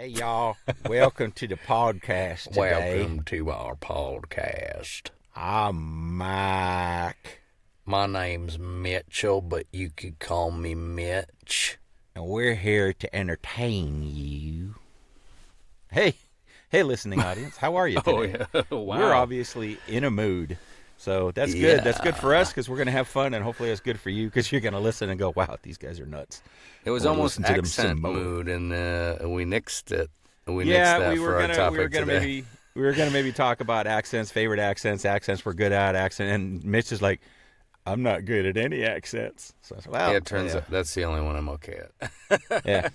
Hey, y'all. Welcome to the podcast today. Welcome to our podcast. I'm Mike. My name's Mitchell, but you could call me Mitch. And we're here to entertain you. Hey, listening audience. How are you today? Oh, yeah. Wow. We're obviously in a mood. So that's good. Yeah. That's good for us because we're going to have fun, and hopefully it's good for you because you're going to listen and go, wow, these guys are nuts. It was Or almost listen to them accent some more. mood, and we nixed it. We Yeah, nixed that we were for gonna, our topic we were gonna today. maybe talk about accents, favorite accents we're good at, and Mitch is like, I'm not good at any accents. So I said, well, Yeah, it turns out that's the only one I'm okay at. yeah.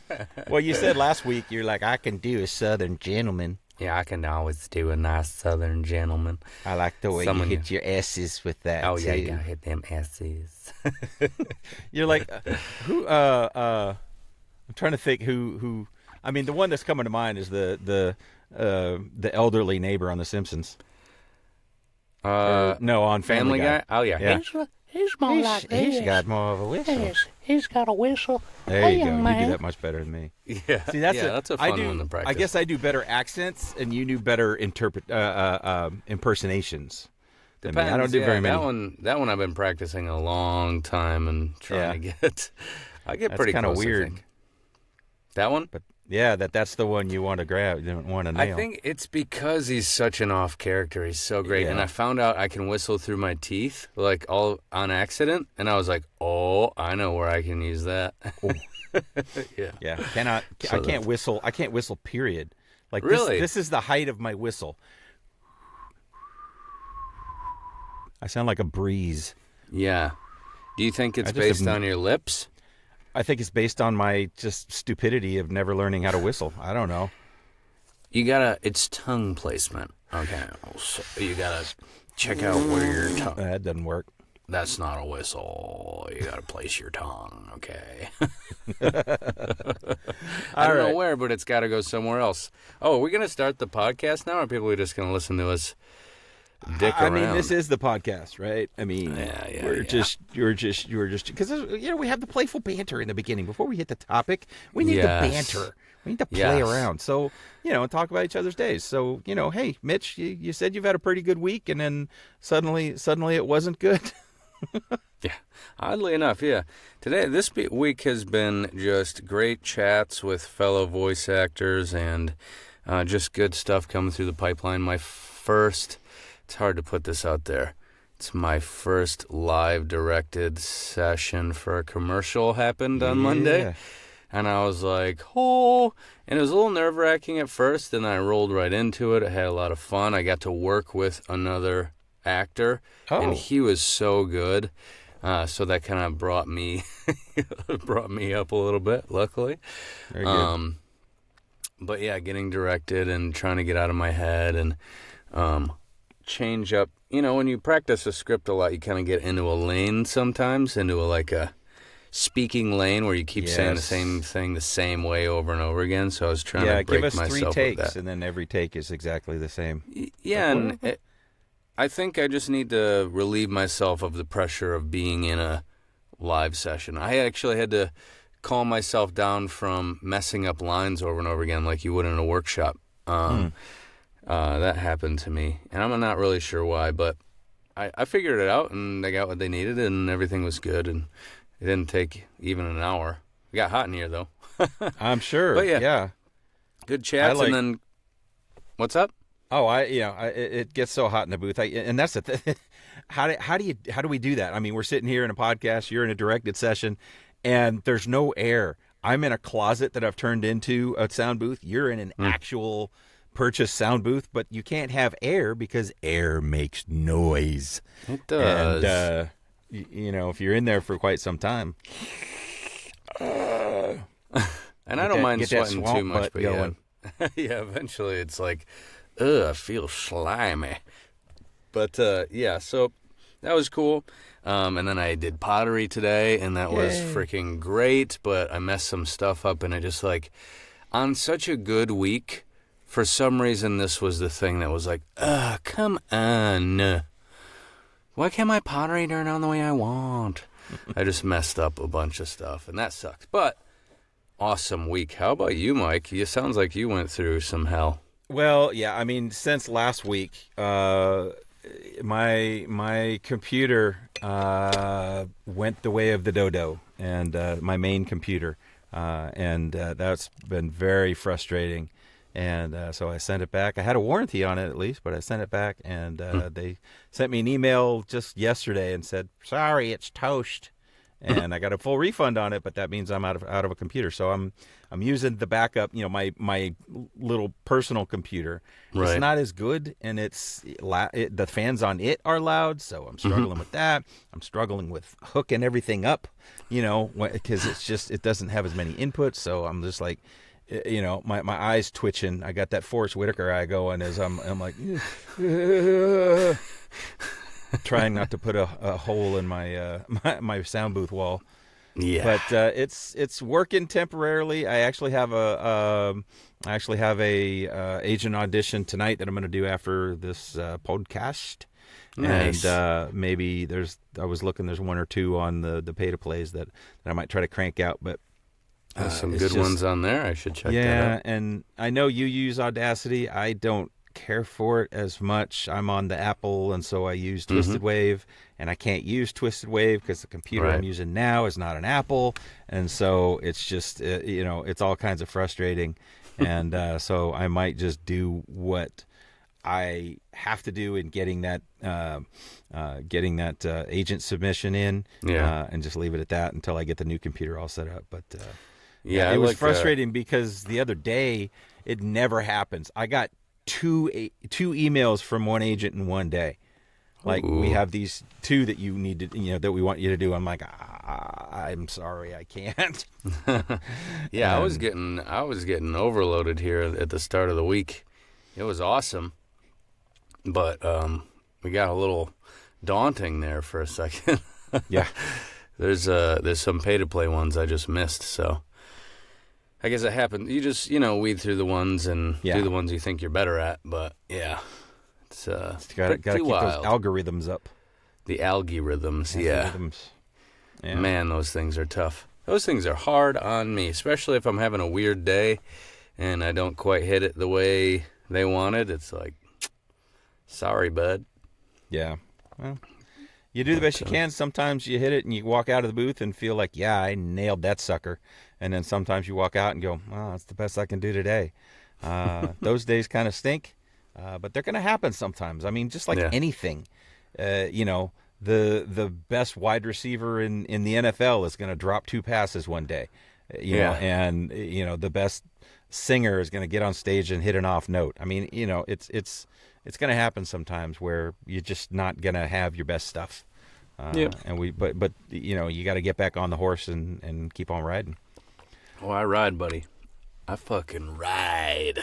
Well, you said last week you're like, I can do a Southern gentleman. Yeah, I can always do a nice Southern gentleman. I like the way you hit your S's with that. Oh, yeah, too. you gotta hit them S's. You're like, who? I'm trying to think who. I mean, the one that's coming to mind is the elderly neighbor on The Simpsons. No, on Family Guy. Oh, yeah. He's more like this. He's got more of a whistle. Yes, he's got a whistle. There Hey, you go. young You man. do that much better than me. Yeah, See, that's a fun one to I practice. guess I do better accents, and you do better impersonations. than me. I don't do very many. That one I've been practicing a long time and trying to get. I get That's pretty kinda close. weird. I think. That one? But yeah, that's the one you want to grab. You don't want to nail. I think it's because he's such an off character. He's so great, and Yeah. I found out I can whistle through my teeth, like all on accident, and I was like, "Oh, I know where I can use that." Yeah. Yeah, So I can't whistle. I can't whistle. Period. Like Really? this is the height of my whistle. I sound like a breeze. Yeah. Do you think it's I just based have- on your lips? I think it's based on my just stupidity of never learning how to whistle. I don't know. It's tongue placement. Okay. So you gotta check out where your tongue. That doesn't work. That's not a whistle. You gotta place your tongue, okay? I don't know where, but it's gotta go somewhere else. Oh, are we gonna start the podcast now, or are people just gonna listen to us dick around? I mean, this is the podcast, right? I mean, Yeah, we're yeah. just because we have the playful banter in the beginning before we hit the topic. We need the Yes. banter. We need to play Yes. around. So and talk about each other's days. So hey, Mitch, you said you've had a pretty good week, and then suddenly it wasn't good. Yeah, oddly enough, yeah. This week has been just great chats with fellow voice actors and just good stuff coming through the pipeline. It's hard to put this out there. It's my first live directed session for a commercial happened on Monday. And I was like, oh, and it was a little nerve-wracking at first, and I rolled right into it. I had a lot of fun. I got to work with another actor, and he was so good. So that kind of brought me up a little bit, luckily. Very good. But yeah, getting directed and trying to get out of my head and change up. When you practice a script a lot, you kind of get into a lane sometimes, into a speaking lane where you keep saying the same thing the same way over and over again. So I was trying to break give us myself 3 of takes, that. and then every take is exactly the same. Yeah, and I think I just need to relieve myself of the pressure of being in a live session. I actually had to calm myself down from messing up lines over and over again like you would in a workshop. That happened to me, and I'm not really sure why, but I figured it out, and they got what they needed, and everything was good, and it didn't take even an hour. It got hot in here, though. I'm sure. But yeah. Yeah. Good chats, and then... What's up? Oh, it gets so hot in the booth, and that's the thing. How do we do that? I mean, we're sitting here in a podcast, you're in a directed session, and there's no air. I'm in a closet that I've turned into a sound booth. You're in an actual purchased sound booth, but you can't have air because air makes noise. It does. And if you're in there for quite some time, and I don't mind sweating too much, but going. yeah, eventually it's like, ugh, I feel slimy. But yeah, so that was cool. And then I did pottery today, and that was freaking great, but I messed some stuff up, and it just on such a good week, for some reason this was the thing that was like, come on. Why can't my pottery turn on the way I want? I just messed up a bunch of stuff, and that sucks. But awesome week. How about you, Mike? It sounds like you went through some hell. Well, yeah, I mean, since last week, my computer went the way of the dodo, and my main computer, and that's been very frustrating. And so I sent it back. I had a warranty on it at least, but I sent it back, and they sent me an email just yesterday and said, "Sorry, it's toast." And I got a full refund on it, but that means I'm out of a computer. So I'm using the backup, my little personal computer. Right. It's not as good, and the fans on it are loud, so I'm struggling with that. I'm struggling with hooking everything up, because it doesn't have as many inputs. So I'm just like, my eyes twitching. I got that Forrest Whitaker eye going as I'm like. Trying not to put a hole in my my sound booth wall. Yeah. But it's working temporarily. I actually have a agent audition tonight that I'm going to do after this podcast. Nice. And maybe there's one or two on the pay to plays that I might try to crank out, but There's some good ones on there. I should check that out. Yeah, and I know you use Audacity. I don't care for it as much. I'm on the Apple, and so I use Twisted Wave, and I can't use Twisted Wave because the computer I'm using now is not an Apple, and so it's just it's all kinds of frustrating. And so I might just do what I have to do in getting that agent submission in, and just leave it at that until I get the new computer all set up. But it was frustrating because the other day it never happens. I got two emails from one agent in one day. Like, we have these two that you need to, that we want you to do. I'm like, I'm sorry, I can't. I was getting overloaded here at the start of the week. It was awesome, but we got a little daunting there for a second. Yeah, there's some pay to play ones I just missed, so I guess it happened. You just weed through the ones and do the ones you think you're better at, but it's gotta keep wild. those algorithms up. The algorithms, yeah. Man, those things are tough. Those things are hard on me, especially if I'm having a weird day and I don't quite hit it the way they wanted. It's like, sorry, bud. Yeah. Well, you do the best you can. Sometimes you hit it and you walk out of the booth and feel like, yeah, I nailed that sucker. And then sometimes you walk out and go, well, that's the best I can do today. Those days kind of stink, but they're going to happen sometimes. I mean, just like anything, the best wide receiver in the NFL is going to drop 2 passes one day, and the best singer is going to get on stage and hit an off note. I mean, it's going to happen sometimes where you're just not going to have your best stuff. But you got to get back on the horse and keep on riding. Oh, I ride, buddy. I fucking ride.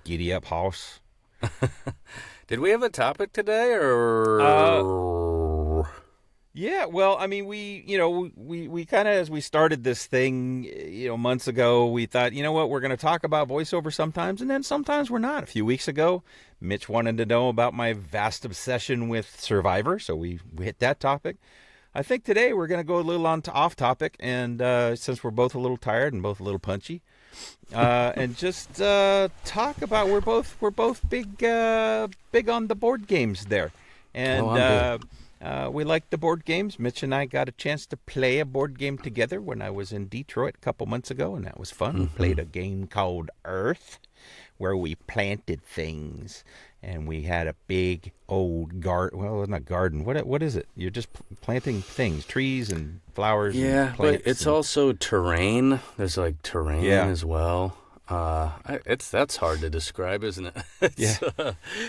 Giddy up, horse. Did we have a topic today, or? Yeah, well, I mean, we kind of, as we started this thing, months ago, we thought, what, we're going to talk about voiceover sometimes, and then sometimes we're not. A few weeks ago, Mitch wanted to know about my vast obsession with Survivor, so we hit that topic. I think today we're going to go a little off topic, and since we're both a little tired and both a little punchy, and just talk about we're both big on the board games there, and we like the board games. Mitch and I got a chance to play a board game together when I was in Detroit a couple months ago, and that was fun. We played a game called Earth, where we planted things. And we had a big old garden. Well, it's not garden. What is it? You're just planting things, trees and flowers. Yeah, and plants, but it's also terrain. There's like terrain as well. That's hard to describe, isn't it?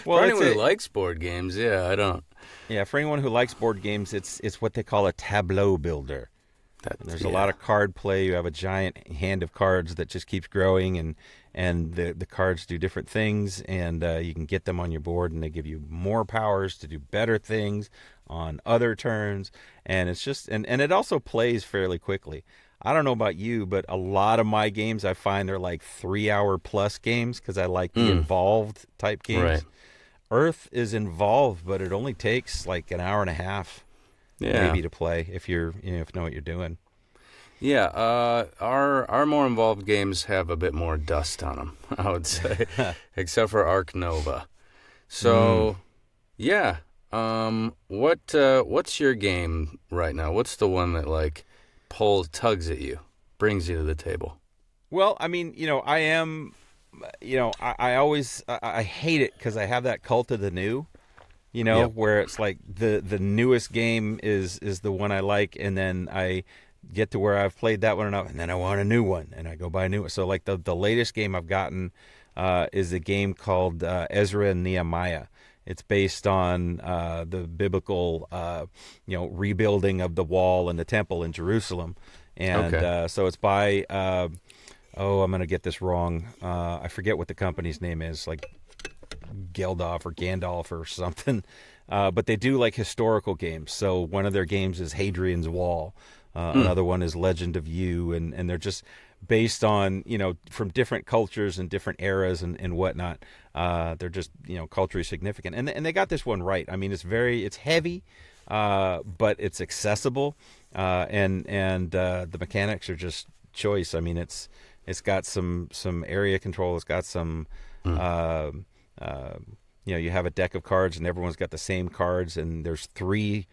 Well, for anyone who likes board games, I don't. Yeah, for anyone who likes board games, it's what they call a tableau builder. There's a lot of card play. You have a giant hand of cards that just keeps growing, and the cards do different things, and you can get them on your board, and they give you more powers to do better things on other turns. And it's just and it also plays fairly quickly. I don't know about you, but a lot of my games I find they're like 3-hour plus games because I like the involved type games. Right. Earth is involved, but it only takes like an hour and a half. Maybe to play if you're if you know what you're doing. Yeah, our more involved games have a bit more dust on them, I would say, except for Arc Nova. So, yeah, what's your game right now? What's the one that like tugs at you, brings you to the table? Well, I mean, I am, I always I hate it because I have that cult of the new. Yep. Where it's like the newest game is the one I like, and then I get to where I've played that one enough, and then I want a new one, and I go buy a new one. So like the latest game I've gotten is a game called Ezra and Nehemiah. It's based on the biblical, rebuilding of the wall and the temple in Jerusalem, and Okay. so it's by I'm gonna get this wrong. I forget what the company's name is, like Geldof or Gandalf or something. But they do like historical games. So one of their games is Hadrian's Wall. Another one is Legend of You. And they're just based on, from different cultures and different eras and whatnot. They're just, culturally significant. And they got this one right. I mean, it's heavy, but it's accessible. And the mechanics are just choice. I mean, it's got some area control. It's got some, you have a deck of cards and everyone's got the same cards, and there's 3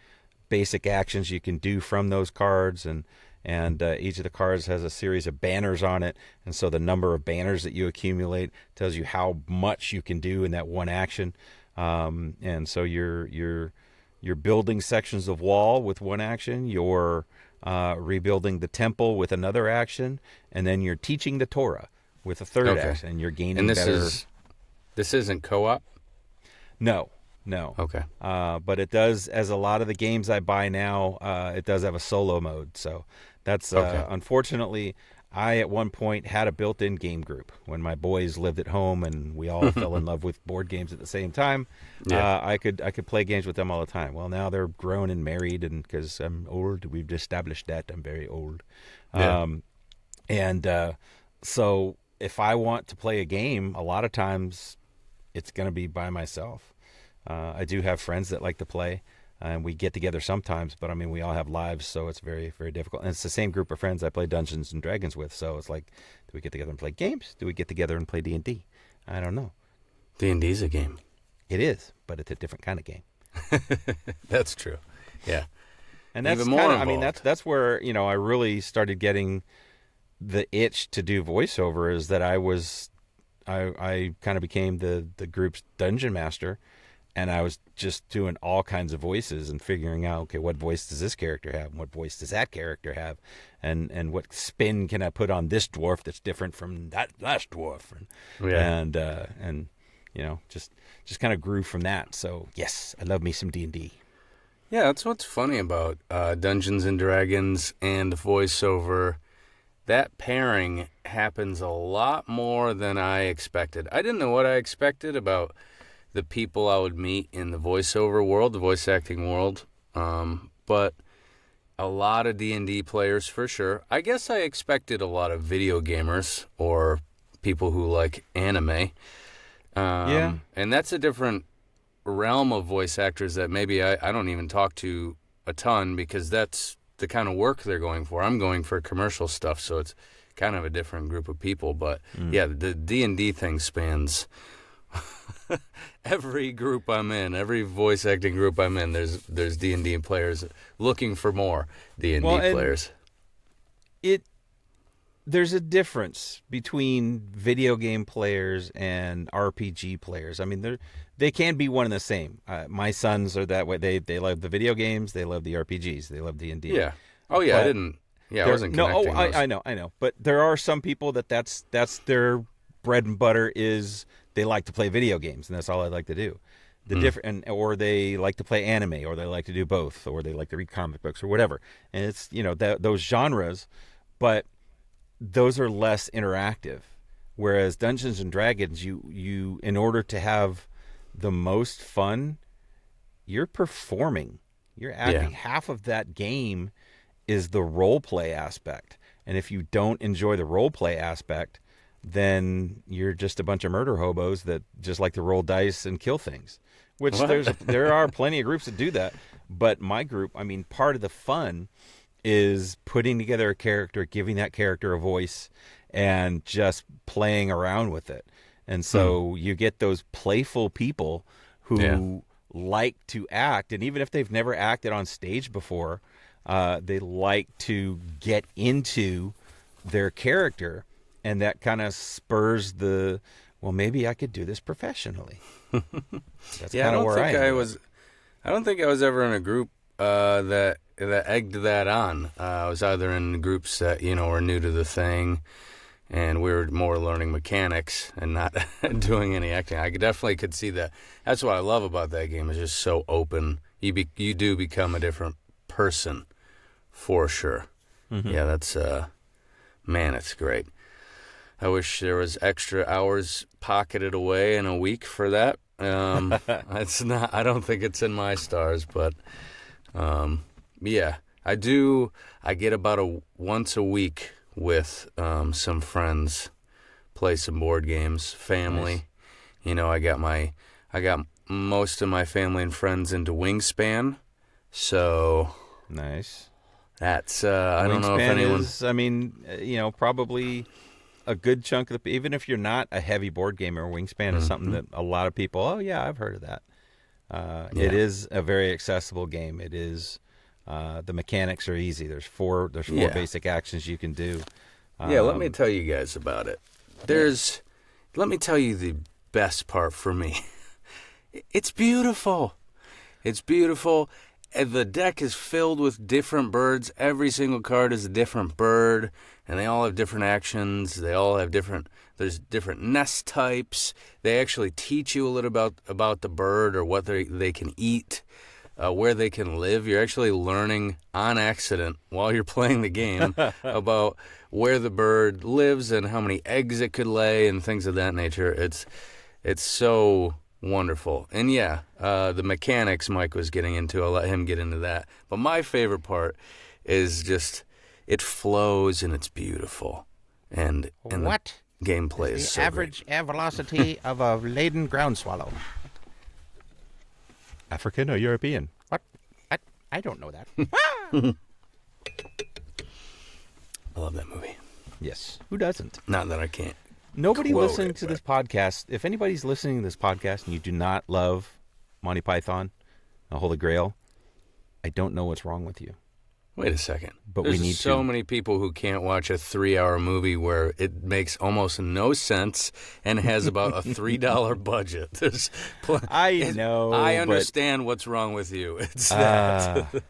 basic actions you can do from those cards, and each of the cards has a series of banners on it, and so the number of banners that you accumulate tells you how much you can do in that one action. And so you're building sections of wall with one action, you're rebuilding the temple with another action, and then you're teaching the Torah with a third Okay. action, and you're gaining And better. This isn't co-op? No. Okay. But it does, as a lot of the games I buy now, it does have a solo mode. So that's Okay. unfortunately, I at one point had a built-in game group when my boys lived at home and we all fell in love with board games at the same time. Yeah. I could play games with them all the time. Well, now they're grown and married, and because I'm old, we've established that I'm very old. Yeah. So if I want to play a game, a lot of times it's going to be by myself. I do have friends that like to play, and we get together sometimes, but I mean, we all have lives, so it's very, very difficult. And it's the same group of friends I play Dungeons and Dragons with, so it's like, do we get together and play games? Do we get together and play D&D? I don't know. D&D's a game. It is, but it's a different kind of game. That's true. Yeah. And that's Even more kind of, I mean, involved. that's where, I really started getting the itch to do voiceover, is that I kind of became the group's dungeon master, and I was just doing all kinds of voices and figuring out, okay, what voice does this character have, and what voice does that character have, and what spin can I put on this dwarf that's different from that last dwarf, and just kind of grew from that. So yes, I love me some D&D. Yeah, that's what's funny about Dungeons and Dragons and voiceover. That pairing happens a lot more than I expected. I didn't know what I expected about the people I would meet in the voiceover world, the voice acting world, but a lot of D&D players for sure. I guess I expected a lot of video gamers or people who like anime. Yeah. And that's a different realm of voice actors that maybe I don't even talk to a ton, because that's the kind of work they're going for. I'm going for commercial stuff, so it's kind of a different group of people. But yeah, the D&D thing spans every group I'm in, every voice acting group I'm in. There's D&D players looking for more D&D players. There's a difference between video game players and RPG players. I mean, they can be one and the same. My sons are that way. They love the video games. They love the RPGs. They love D&D. Yeah. Oh yeah, But I didn't. Yeah, I wasn't no. connecting those. I know. But there are some people that's their bread and butter, is they like to play video games, and that's all I like to do. Or they like to play anime, or they like to do both, or they like to read comic books or whatever. And it's those genres, but those are less interactive. Whereas Dungeons and Dragons, you in order to have the most fun, you're performing. You're acting. Yeah. Half of that game is the role play aspect. And if you don't enjoy the role play aspect, then you're just a bunch of murder hobos that just like to roll dice and kill things. Which What? there are plenty of groups that do that. But my group, I mean, part of the fun is putting together a character, giving that character a voice, and just playing around with it. And so you get those playful people who like to act, and even if they've never acted on stage before, they like to get into their character, and that kind of spurs the, well, maybe I could do this professionally. That's kind of where I am. I don't think I was ever in a group that egged that on. I was either in groups that were new to the thing, and we were more learning mechanics and not doing any acting. I definitely could see that. That's what I love about that game. It's just so open. You do become a different person, for sure. Mm-hmm. Yeah, that's man, it's great. I wish there was extra hours pocketed away in a week for that. It's not. I don't think it's in my stars, but yeah, I do. I get about once a week with some friends, play some board games, family. Nice. I got most of my family and friends into Wingspan, so nice. That's I don't know if anyone. Is, probably a good chunk of even if you're not a heavy board gamer, Wingspan is something that a lot of people, oh yeah, I've heard of that. It is a very accessible game. It is the mechanics are easy. There's four basic actions you can do. Let me tell you guys about it. Let me tell you the best part for me. It's beautiful. It's beautiful. And the deck is filled with different birds. Every single card is a different bird, and they all have different actions. They all have there's different nest types. They actually teach you a little about the bird or what they can eat, where they can live. You're actually learning on accident while you're playing the game about where the bird lives and how many eggs it could lay and things of that nature. It's so wonderful. And the mechanics Mike was getting into, I'll let him get into that. But my favorite part is just it flows and it's beautiful. And what the gameplay is so average air velocity of a laden ground swallow? African or European? What? I don't know that. I love that movie. Yes. Who doesn't? Not that I can't. Nobody listening to this podcast, if anybody's listening to this podcast and you do not love Monty Python, The Holy Grail, I don't know what's wrong with you. Wait a second. But There's we need so many people who can't watch a 3-hour movie where it makes almost no sense and has about a $3 budget. I know. I understand what's wrong with you. It's that.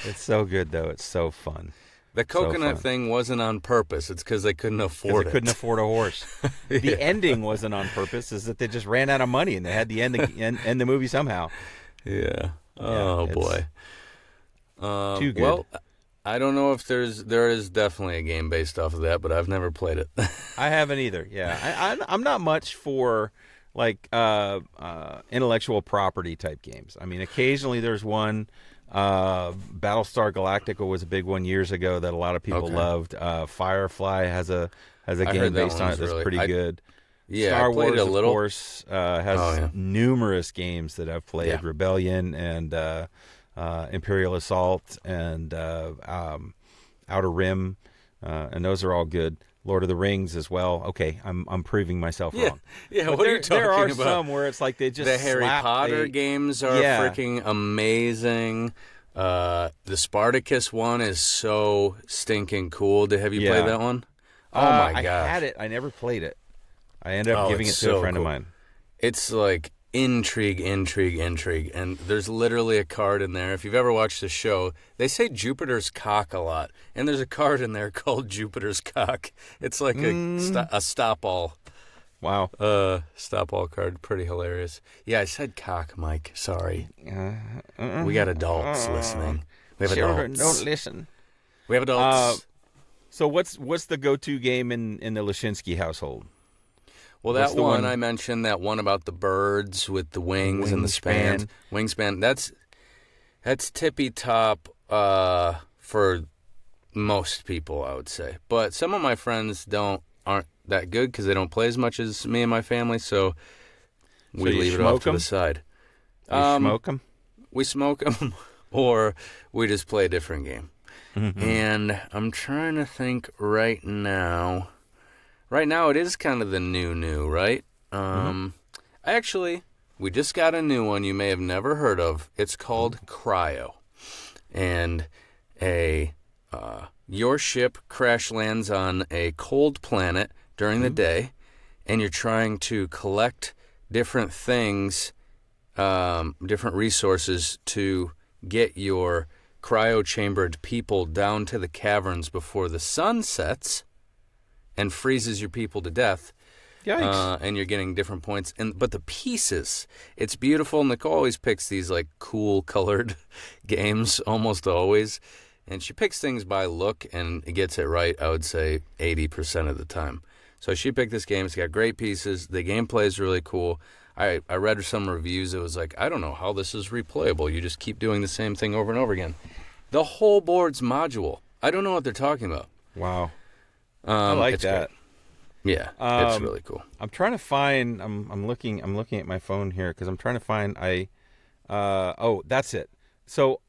It's so good, though. It's so fun. The coconut thing wasn't on purpose. It's because they couldn't afford it. They couldn't afford a horse. The ending wasn't on purpose. Is that they just ran out of money and they had to end the movie somehow. Yeah. Oh, boy. Too good. Well, I don't know if there is definitely a game based off of that, but I've never played it. I haven't either. Yeah, I'm not much for like intellectual property type games. I mean, occasionally there's one. Battlestar Galactica was a big one years ago that a lot of people loved. Firefly has a game based on it that's pretty good. Yeah, Star I played Wars, a little. Of course, has numerous games that I've played. Yeah. Rebellion and Imperial Assault and Outer Rim, and those are all good. Lord of the Rings as well. Okay, I'm proving myself wrong. Yeah, but what are you talking about? There are some where it's like they just the Harry Potter games are freaking amazing. The Spartacus one is so stinking cool. Have you played that one? Oh my gosh. I had it. I never played it. I ended up giving it to a friend of mine. It's like intrigue, and there's literally a card in there. If you've ever watched the show, they say Jupiter's cock a lot, and there's a card in there called Jupiter's cock. It's like a stop all. Wow. Stop all card. Pretty hilarious. Yeah, I said cock, Mike. Sorry. We got adults listening. We have Children adults. don't listen. We have adults. So what's the go-to game in the Lashinsky household? Well, that one I mentioned, that one about the birds with the wings and the span. Wingspan. That's tippy top for most people, I would say. But some of my friends aren't that good because they don't play as much as me and my family, so we leave it off to the side. You smoke them? We smoke them, or we just play a different game. And I'm trying to think right now. Right now, it is kind of the new, right? Actually, we just got a new one you may have never heard of. It's called Cryo. And your ship crash lands on a cold planet during the day, and you're trying to collect different things, different resources to get your cryo-chambered people down to the caverns before the sun sets and freezes your people to death. Yikes. And you're getting different points. But the pieces, it's beautiful. Nicole always picks these like cool colored games, almost always. And she picks things by look and gets it right, I would say, 80% of the time. So she picked this game. It's got great pieces. The gameplay is really cool. I read some reviews. It was like, I don't know how this is replayable. You just keep doing the same thing over and over again. The whole board's modular. I don't know what they're talking about. Wow. I like that. Great. Yeah, it's really cool. I'm trying to find. I'm looking at my phone here because I'm trying to find. Oh, that's it. So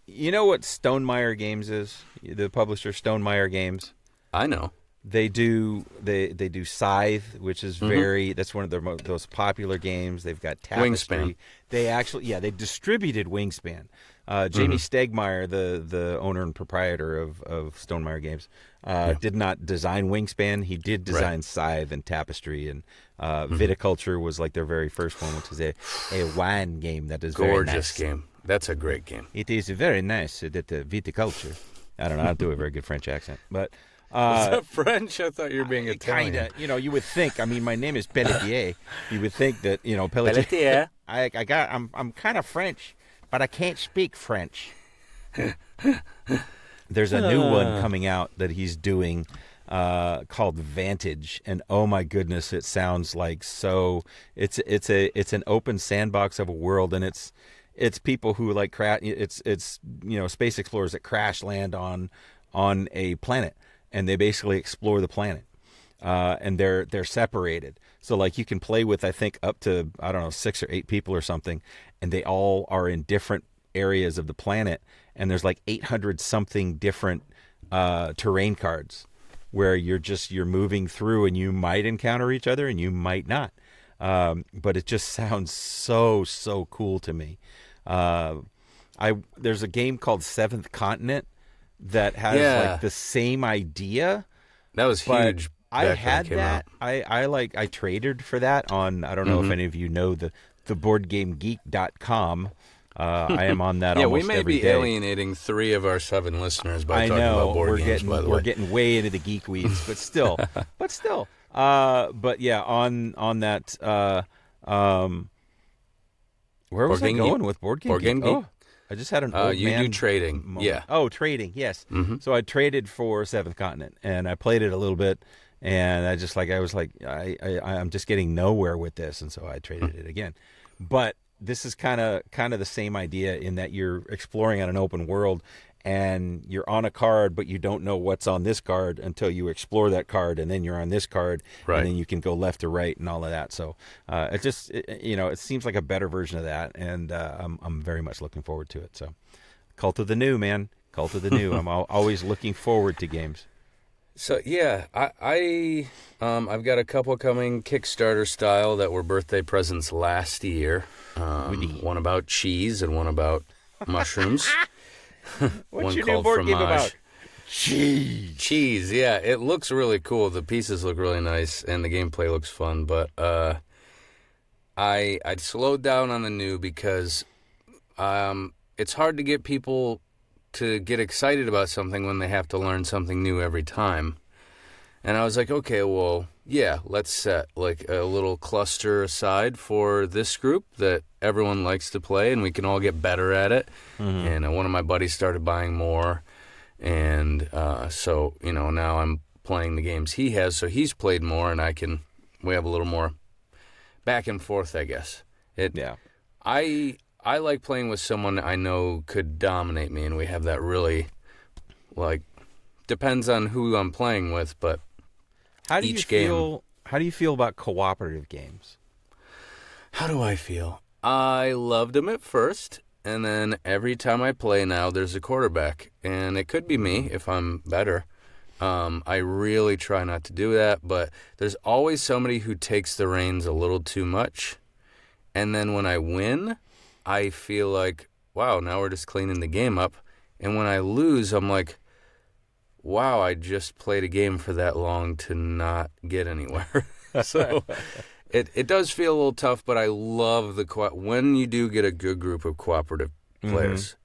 you know what Stonemaier Games is? The publisher Stonemaier Games. I know. They do Scythe, which is that's one of their most popular games. They've got Tapestry. Wingspan. They distributed Wingspan. Jamie Stegmaier, the owner and proprietor of Stonemaier Games, did not design Wingspan. He did design Scythe and Tapestry, and Viticulture was like their very first one, which is a wine game that is gorgeous very nice. Game. That's a great game. It is very nice. That Viticulture. I don't know. I don't do a very good French accent, but. Was that French? I thought you were being Italian. Kinda. You would think. I mean, my name is Pelletier. You would think that Pelletier. I'm kind of French, but I can't speak French. There's a new one coming out that he's doing called Vantage, and oh my goodness, it sounds like so. It's an open sandbox of a world, and it's people who like it's space explorers that crash land on a planet. And they basically explore the planet, and they're separated. So like you can play with I think up to 6 or 8 people or something, and they all are in different areas of the planet. And there's like 800 something different terrain cards where you're moving through, and you might encounter each other and you might not. But it just sounds so cool to me. There's a game called Seventh Continent that has like the same idea. That was huge. I had that. I traded for that on. I don't know if any of you know the boardgamegeek.com. I am on that. Yeah, almost we may every be day. alienating 3 of our 7 listeners by talking about board games. By the way, we're getting way into the geek weeds, but still. But yeah, on that. Where was I going with board game? Board game geek. Oh. I just had an old you man do trading, moment. yeah. Oh, trading, yes. So I traded for Seventh Continent, and I played it a little bit, and I'm just getting nowhere with this, and so I traded it again. But this is kind of the same idea in that you're exploring on an open world, and you're on a card, but you don't know what's on this card until you explore that card, and then you're on this card, and then you can go left or right and all of that. So it seems like a better version of that, and I'm very much looking forward to it. So, Cult of the New, man, Cult of the New. I'm always looking forward to games. So yeah, I've got a couple coming Kickstarter style that were birthday presents last year. One about cheese and one about mushrooms. What's your new board game about? Cheese, yeah. It looks really cool. The pieces look really nice, and the gameplay looks fun. But I slowed down on the new because it's hard to get people to get excited about something when they have to learn something new every time. And I was like, okay, well, yeah, let's set like a little cluster aside for this group that everyone likes to play, and we can all get better at it. And one of my buddies started buying more, and so now I'm playing the games he has, so he's played more, and we have a little more back and forth, I guess. I like playing with someone I know could dominate me, and we have that really, depends on who I'm playing with, but how do you feel about cooperative games? How do I feel? I loved them at first, And then every time I play now, there's a quarterback. And it could be me if I'm better. I really try not to do that, but there's always somebody who takes the reins a little too much. And then when I win, I feel like, wow, now we're just cleaning the game up. And when I lose, I'm like, wow, I just played a game for that long to not get anywhere. So it does feel a little tough, but I love when you do get a good group of cooperative players,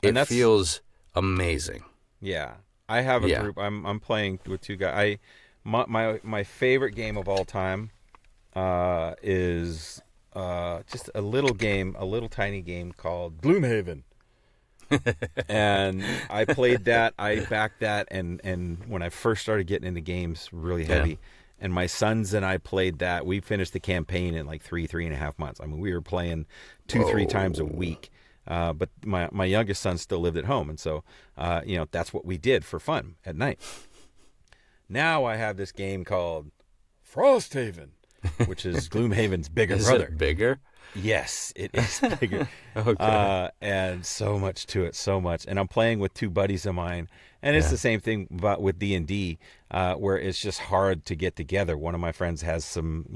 And it feels amazing. Yeah. I have a group. I'm playing with two guys. My favorite game of all time is just a little tiny game called Gloomhaven. And I played that. I backed that, and when I first started getting into games really heavy, and my sons and I played that. We finished the campaign in like 3.5 months. I mean, we were playing 2-3 times a week. But my youngest son still lived at home, and so that's what we did for fun at night. Now I have this game called Frosthaven, which is Gloomhaven's bigger brother. Is it bigger? Yes, it is bigger. Okay. And so much to it, so much. And I'm playing with two buddies of mine, and it's the same thing with D&D, where it's just hard to get together. One of my friends has some,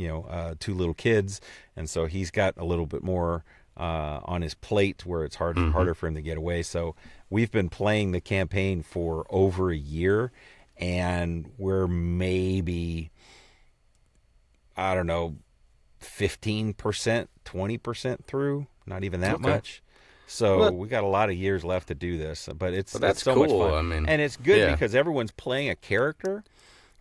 two little kids, and so he's got a little bit more on his plate where it's harder for him to get away. So we've been playing the campaign for over a year, and we're maybe, I don't know, 15%, 20% through, not even that much. So we got a lot of years left to do this, but it's so cool. much fun. I mean, and it's good because everyone's playing a character.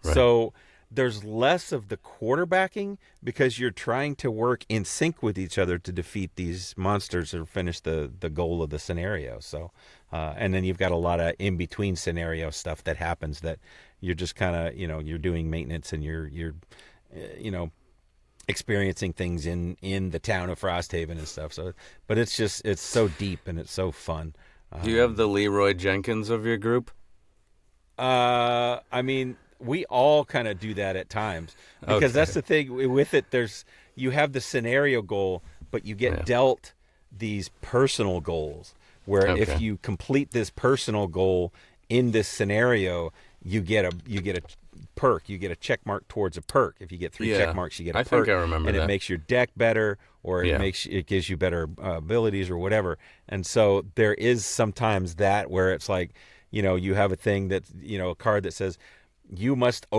Right. So there's less of the quarterbacking because you're trying to work in sync with each other to defeat these monsters or finish the goal of the scenario. So, and then you've got a lot of in-between scenario stuff that happens that you're just kind of, you're doing maintenance and you're experiencing things in the town of Frosthaven and stuff. So, but it's so deep and it's so fun. Do you have the Leroy Jenkins of your group? I mean, we all kind of do that at times because that's the thing with it. You have the scenario goal, but you get dealt these personal goals where if you complete this personal goal in this scenario, you get a perk. You get a check mark towards a perk. If you get 3 check marks, you get a perk. I think I remember and that. It makes your deck better, or it gives you better abilities or whatever. And so there is sometimes that where it's like, you have a thing that, a card that says you must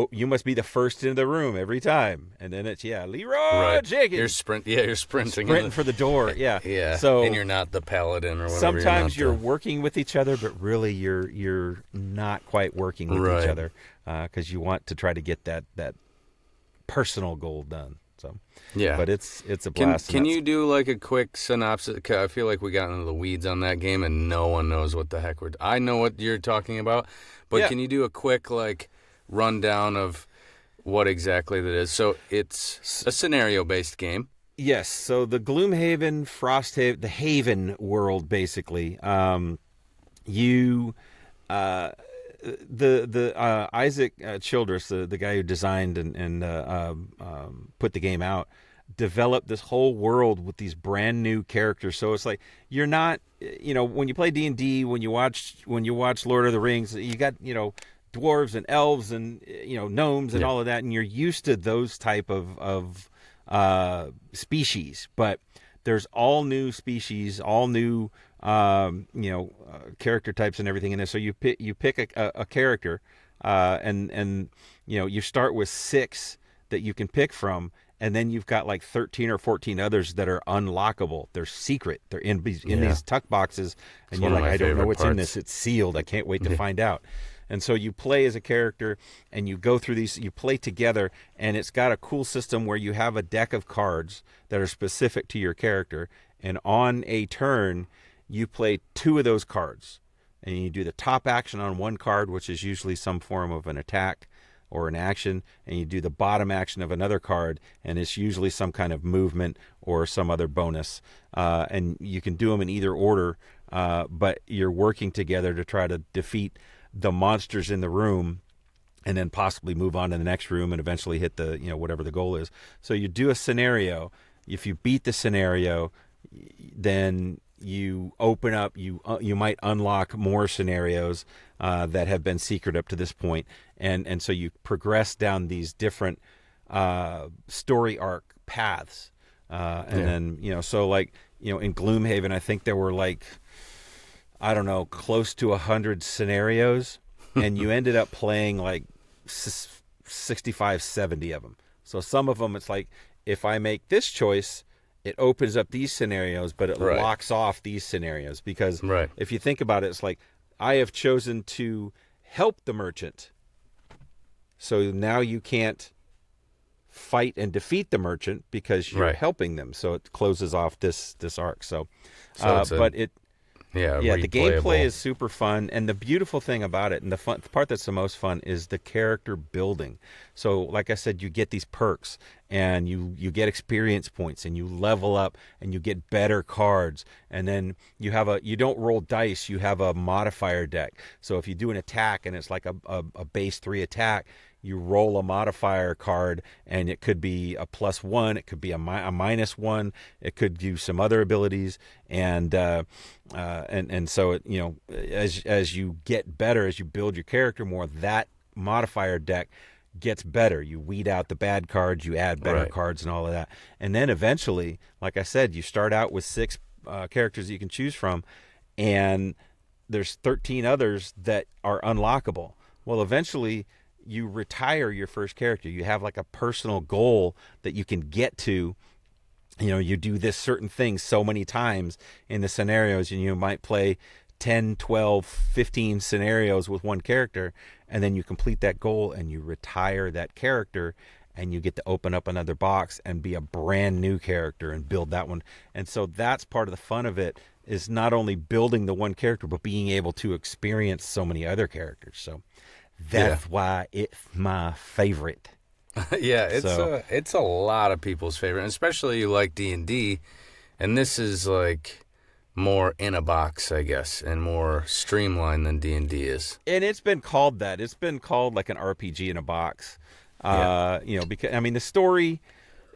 be the first into the room every time, and then it's Leroy Jenkins. You're sprinting for the door. Yeah. So and you're not the paladin or whatever. Sometimes you're working with each other, but really you're not quite working with each other because you want to try to get that personal goal done. So but it's a blast. Can you do like a quick synopsis? I feel like we got into the weeds on that game, and no one knows what the heck I know what you're talking about, but can you do a quick rundown of what exactly that is? So it's a scenario-based game. Yes. So the Gloomhaven, Frosthaven, the Haven world, basically. Isaac Childress, the guy who designed and put the game out, developed this whole world with these brand new characters. So it's like you're not, when you play D&D, when you watch Lord of the Rings, you got dwarves and elves and gnomes and all of that, and you're used to those type of species. But there's all new species, all new character types and everything in this. So you pick a character, and you start with 6 that you can pick from, and then you've got like 13 or 14 others that are unlockable. They're secret. They're in these tuck boxes, and you're like, I don't know what's in this. It's sealed. I can't wait to find out. And so you play as a character, and you go through these, you play together, and it's got a cool system where you have a deck of cards that are specific to your character, and on a turn, you play 2 of those cards, and you do the top action on one card, which is usually some form of an attack or an action, and you do the bottom action of another card, and it's usually some kind of movement or some other bonus. And you can do them in either order, but you're working together to try to defeat the monsters in the room and then possibly move on to the next room and eventually hit the, whatever the goal is. So you do a scenario. If you beat the scenario, then you open up, you might unlock more scenarios that have been secret up to this point, and so you progress down these different story arc paths, and then so like in Gloomhaven, I think there were like, I don't know, close to 100 scenarios, and you ended up playing like 65, 70 of them. So some of them, it's like, if I make this choice, it opens up these scenarios, but it locks off these scenarios. Because if you think about it, it's like, I have chosen to help the merchant. So now you can't fight and defeat the merchant because you're helping them. So it closes off this arc. So but it... Yeah, the gameplay is super fun, and the beautiful thing about it, and the part that's the most fun, is the character building. So, like I said, you get these perks, and you get experience points, and you level up, and you get better cards, and then you don't roll dice, you have a modifier deck. So if you do an attack, and it's like a base 3 attack, you roll a modifier card, and it could be a +1, it could be a -1, it could do some other abilities, and so it, as you get better, as you build your character more, that modifier deck gets better. You weed out the bad cards, you add better cards, and all of that, and then eventually, like I said, you start out with 6 characters that you can choose from, and there's 13 others that are unlockable. Well, eventually you retire your first character. You have like a personal goal that you can get to. You do this certain thing so many times in the scenarios, and you might play 10, 12, 15 scenarios with one character, and then you complete that goal and you retire that character, and you get to open up another box and be a brand new character and build that one. And so that's part of the fun of it, is not only building the one character, but being able to experience so many other characters. So that's why it's my favorite. It's a lot of people's favorite, especially you like D&D, and this is like more in a box, I guess, and more streamlined than D&D is. And it's been called that. It's been called like an RPG in a box. Because the story,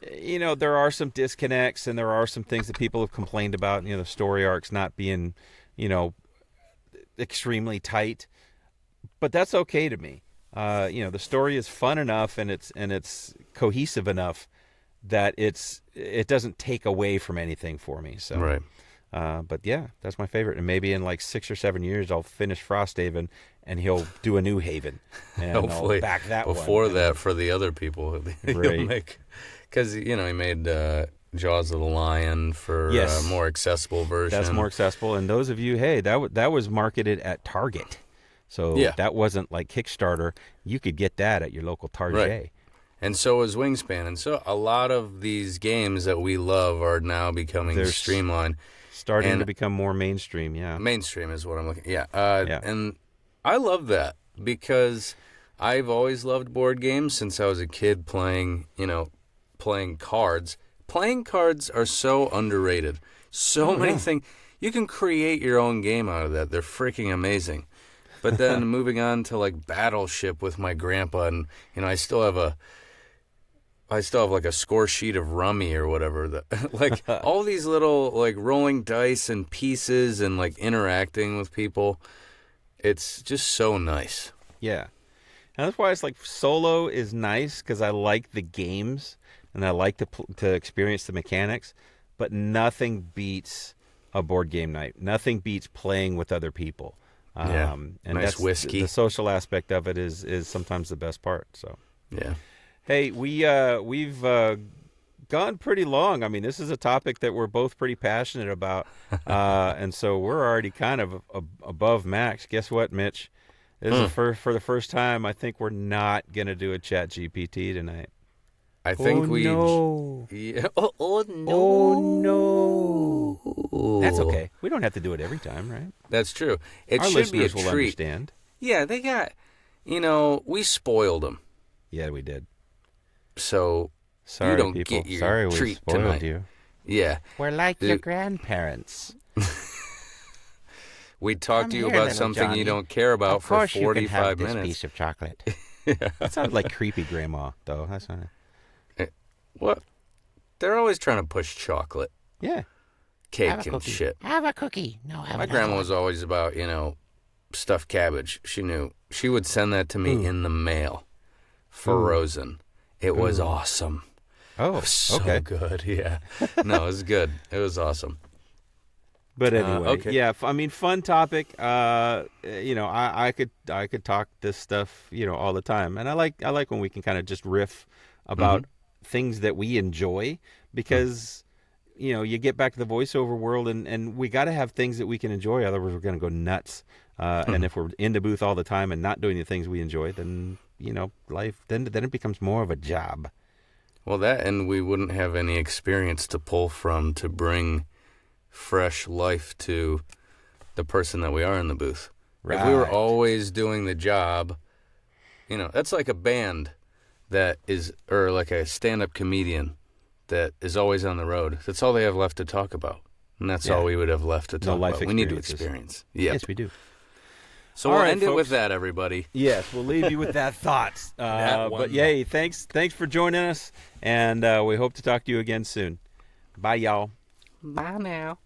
there are some disconnects, and there are some things that people have complained about. The story arcs not being, extremely tight. But that's okay to me. The story is fun enough, and it's cohesive enough that it doesn't take away from anything for me. So, but yeah, that's my favorite. And maybe in like 6 or 7 years, I'll finish Frosthaven, and he'll do a new Haven, and hopefully I'll back that before one. that for the other people. Because he made Jaws of the Lion for a more accessible version. That's more accessible. And those of you, that was marketed at Target. So that wasn't like Kickstarter. You could get that at your local Target. Right. And so is Wingspan. And so a lot of these games that we love are now becoming streamlined. Starting to become more mainstream, yeah. Mainstream is what I'm looking at. And I love that, because I've always loved board games since I was a kid playing cards. Playing cards are so underrated. So many things. You can create your own game out of that. They're freaking amazing. But then moving on to like Battleship with my grandpa, and I still have like a score sheet of Rummy or whatever. Like all these little like rolling dice and pieces and like interacting with people. It's just so nice. Yeah. And that's why it's like solo is nice, because I like the games and I like to experience the mechanics, but nothing beats a board game night. Nothing beats playing with other people. And nice whiskey. The social aspect of it is sometimes the best part. So yeah. Hey, we've gone pretty long. I mean, this is a topic that we're both pretty passionate about, and so we're already kind of above max. Guess what, Mitch? This is for the first time. I think we're not gonna do a Chat GPT tonight. I think no. Yeah. Oh no. That's okay. We don't have to do it every time, right? That's true. It Our should be a listeners will treat. understand. Yeah, they got. We spoiled them. Yeah, we did. So sorry, you don't people. get your Sorry, we treat spoiled tonight. you. Yeah, We're like your grandparents. we talked to you here, about little something Johnny. you don't care about Of for course, you can 45 have this minutes. piece of chocolate. That sounded like creepy grandma, though. That's not. What? They're always trying to push chocolate. Yeah. cake and shit. Have a cookie. No, have My another grandma one. was always about, stuffed cabbage. She knew. She would send that to me in the mail, frozen. It was awesome. Oh, So okay. good, yeah. No, it was good. It was awesome. But anyway, okay. yeah. I mean, fun topic. I could talk this stuff, all the time, and I like when we can kind of just riff about things that we enjoy, because you get back to the voiceover world, and we got to have things that we can enjoy. Otherwise, we're going to go nuts. And if we're in the booth all the time and not doing the things we enjoy, then life then it becomes more of a job. Well, that, and we wouldn't have any experience to pull from to bring fresh life to the person that we are in the booth. Right. If we were always doing the job, that's like a band that is, or like a stand-up comedian that is always on the road. That's all they have left to talk about. And that's all we would have left to talk life about. We need to experiences. experience. Yep. Yes, we do. So All we'll right, end it folks. with that, everybody. Yes, we'll leave you with that thought. That one But yay, thanks for joining us, and we hope to talk to you again soon. Bye, y'all. Bye now.